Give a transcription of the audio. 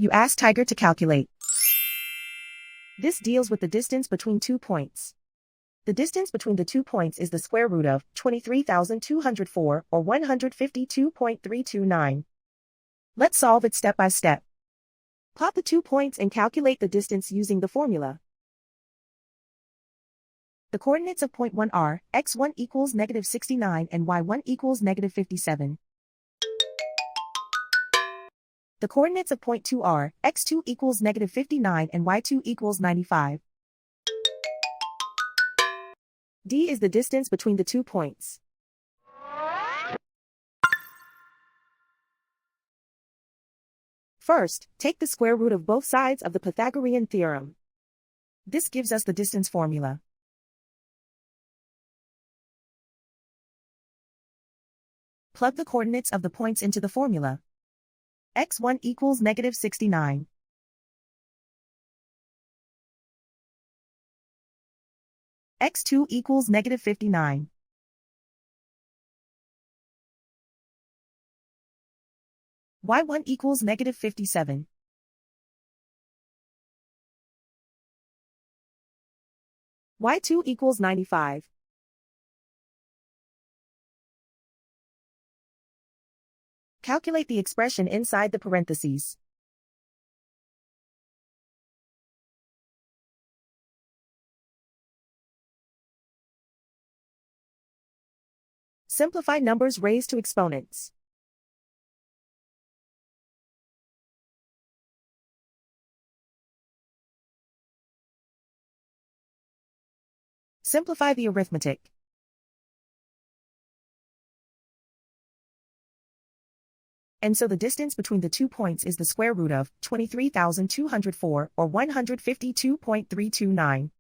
You ask Tiger to calculate. This deals with the distance between 2 points. The distance between the 2 points is the square root of 23,204 or 152.329. Let's solve it step by step. Plot the 2 points and calculate the distance using the formula. The coordinates of point 1 are x1 equals -69 and y1 equals -57. The coordinates of point 2 are x2 equals -59 and y2 equals 95. D is the distance between the 2 points. First, take the square root of both sides of the Pythagorean theorem. This gives us the distance formula. Plug the coordinates of the points into the formula. x1 equals -69. x2 equals -59. y1 equals -57. y2 equals 95. Calculate the expression inside the parentheses. Simplify numbers raised to exponents. Simplify the arithmetic. And so the distance between the 2 points is the square root of 23,204 or 152.329.